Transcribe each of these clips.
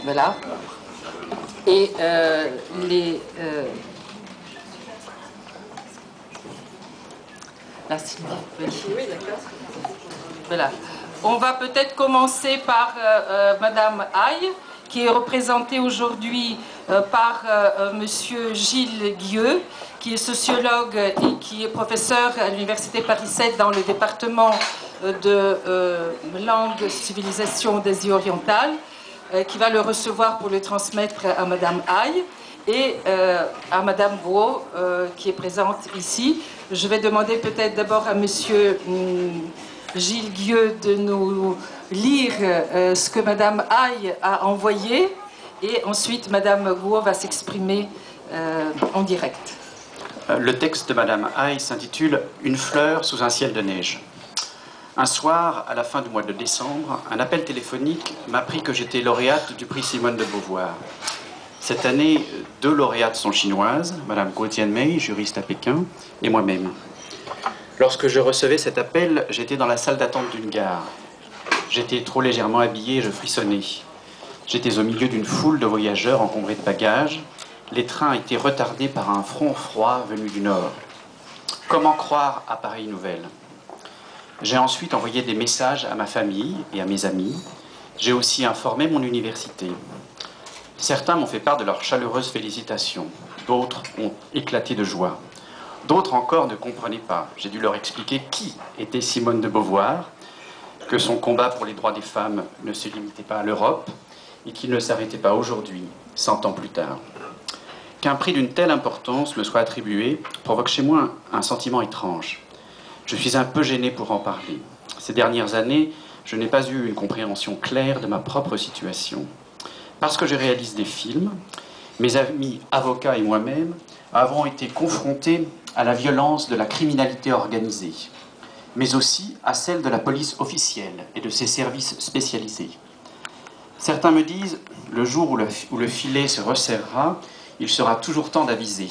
Voilà. Et la Sylvie. Oui, d'accord. Voilà. On va peut-être commencer par Madame Aille, qui est représentée aujourd'hui par Monsieur Gilles Guieux, qui est sociologue et qui est professeur à l'Université Paris 7 dans le département de langue, civilisation d'Asie orientale, qui va le recevoir pour le transmettre à Madame Aille et à Madame Vaux, qui est présente ici. Je vais demander peut-être d'abord à Monsieur Gilles Guieux de nous lire ce que Madame Aille a envoyé, et ensuite Madame Vaux va s'exprimer en direct. Le texte de Madame Aille s'intitule « Une fleur sous un ciel de neige ». Un soir, à la fin du mois de décembre, un appel téléphonique m'apprit que j'étais lauréate du prix Simone de Beauvoir. Cette année, 2 lauréates sont chinoises, Madame Guo Tianmei, juriste à Pékin, et moi-même. Lorsque je recevais cet appel, j'étais dans la salle d'attente d'une gare. J'étais trop légèrement habillé et je frissonnais. J'étais au milieu d'une foule de voyageurs encombrés de bagages. Les trains étaient retardés par un front froid venu du nord. Comment croire à pareille nouvelle ? J'ai ensuite envoyé des messages à ma famille et à mes amis. J'ai aussi informé mon université. Certains m'ont fait part de leurs chaleureuses félicitations. D'autres ont éclaté de joie. D'autres encore ne comprenaient pas. J'ai dû leur expliquer qui était Simone de Beauvoir, que son combat pour les droits des femmes ne se limitait pas à l'Europe et qu'il ne s'arrêtait pas aujourd'hui, 100 ans plus tard. Qu'un prix d'une telle importance me soit attribué provoque chez moi un sentiment étrange. Je suis un peu gêné pour en parler. Ces dernières années, je n'ai pas eu une compréhension claire de ma propre situation. Parce que je réalise des films, mes amis avocats et moi-même avons été confrontés à la violence de la criminalité organisée, mais aussi à celle de la police officielle et de ses services spécialisés. Certains me disent, le jour où le filet se resserrera, il sera toujours temps d'aviser.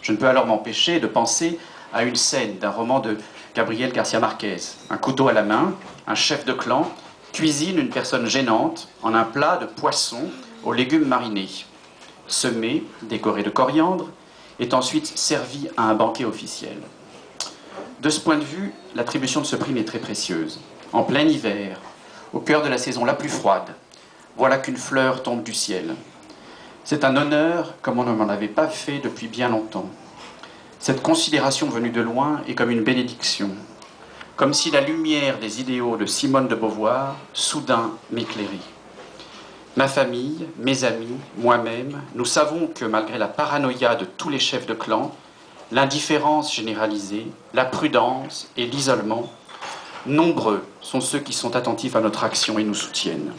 Je ne peux alors m'empêcher de penser à une scène d'un roman de Gabriel Garcia Marquez. Un couteau à la main, un chef de clan cuisine une personne gênante en un plat de poisson aux légumes marinés. Ce mets, décoré de coriandre, est ensuite servi à un banquet officiel. De ce point de vue, l'attribution de ce prix m'est très précieuse. En plein hiver, au cœur de la saison la plus froide, voilà qu'une fleur tombe du ciel. C'est un honneur comme on ne m'en avait pas fait depuis bien longtemps. Cette considération venue de loin est comme une bénédiction, comme si la lumière des idéaux de Simone de Beauvoir soudain m'éclairait. Ma famille, mes amis, moi-même, nous savons que malgré la paranoïa de tous les chefs de clan, l'indifférence généralisée, la prudence et l'isolement, nombreux sont ceux qui sont attentifs à notre action et nous soutiennent.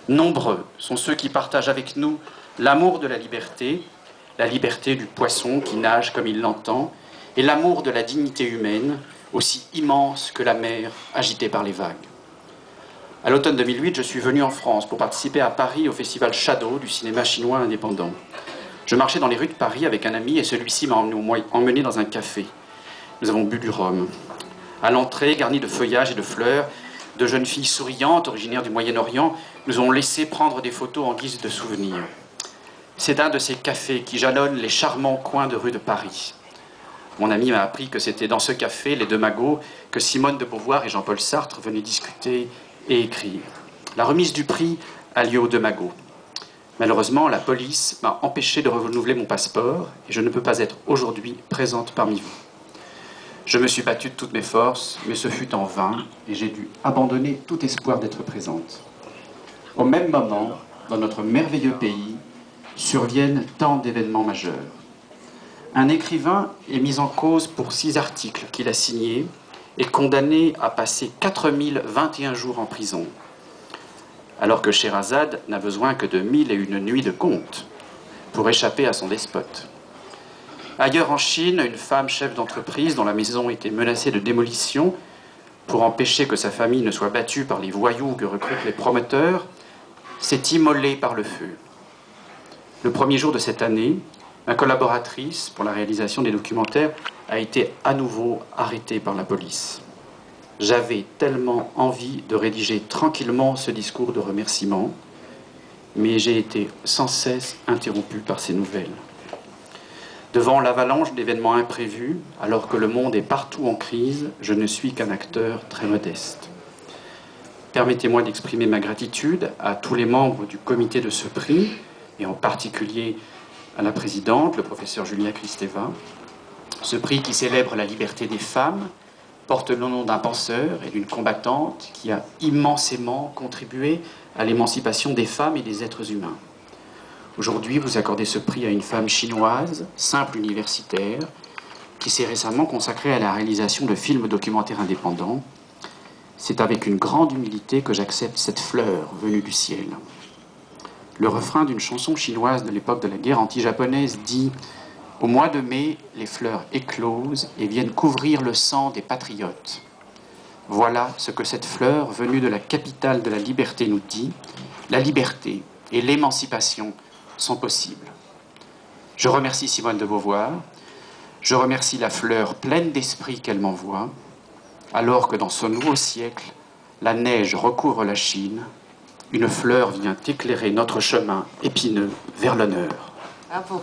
Nombreux sont ceux qui partagent avec nous l'amour de la liberté du poisson qui nage comme il l'entend, et l'amour de la dignité humaine, aussi immense que la mer agitée par les vagues. À l'automne 2008, je suis venu en France pour participer à Paris au festival Shadow du cinéma chinois indépendant. Je marchais dans les rues de Paris avec un ami et celui-ci m'a emmené dans un café. Nous avons bu du rhum. À l'entrée, garnie de feuillages et de fleurs, de jeunes filles souriantes, originaires du Moyen-Orient, nous ont laissé prendre des photos en guise de souvenir. C'est un de ces cafés qui jalonnent les charmants coins de rue de Paris. Mon ami m'a appris que c'était dans ce café, les Deux Magots, que Simone de Beauvoir et Jean-Paul Sartre venaient discuter et écrire. La remise du prix a lieu aux Deux Magots. Malheureusement, la police m'a empêché de renouveler mon passeport et je ne peux pas être aujourd'hui présente parmi vous. Je me suis battue de toutes mes forces, mais ce fut en vain et j'ai dû abandonner tout espoir d'être présente. Au même moment, dans notre merveilleux pays, surviennent tant d'événements majeurs. Un écrivain est mis en cause pour 6 articles qu'il a signés et condamné à passer 4021 jours en prison, alors que Scheherazade n'a besoin que de 1001 nuits de conte pour échapper à son despote. Ailleurs en Chine, une femme chef d'entreprise dont la maison était menacée de démolition pour empêcher que sa famille ne soit battue par les voyous que recrutent les promoteurs, s'est immolée par le feu. Le premier jour de cette année, ma collaboratrice pour la réalisation des documentaires a été à nouveau arrêtée par la police. J'avais tellement envie de rédiger tranquillement ce discours de remerciement mais j'ai été sans cesse interrompu par ces nouvelles. Devant l'avalanche d'événements imprévus, alors que le monde est partout en crise, je ne suis qu'un acteur très modeste. Permettez-moi d'exprimer ma gratitude à tous les membres du comité de ce prix, et en particulier à la présidente, le professeur Julia Kristeva. Ce prix qui célèbre la liberté des femmes porte le nom d'un penseur et d'une combattante qui a immensément contribué à l'émancipation des femmes et des êtres humains. Aujourd'hui, vous accordez ce prix à une femme chinoise, simple universitaire, qui s'est récemment consacrée à la réalisation de films documentaires indépendants. C'est avec une grande humilité que j'accepte cette fleur venue du ciel. Le refrain d'une chanson chinoise de l'époque de la guerre anti-japonaise dit « Au mois de mai, les fleurs éclosent et viennent couvrir le sang des patriotes. » Voilà ce que cette fleur venue de la capitale de la liberté nous dit. La liberté et l'émancipation sont possibles. Je remercie Simone de Beauvoir. Je remercie la fleur pleine d'esprit qu'elle m'envoie, alors que dans ce nouveau siècle, la neige recouvre la Chine, une fleur vient éclairer notre chemin épineux vers l'honneur. Bravo.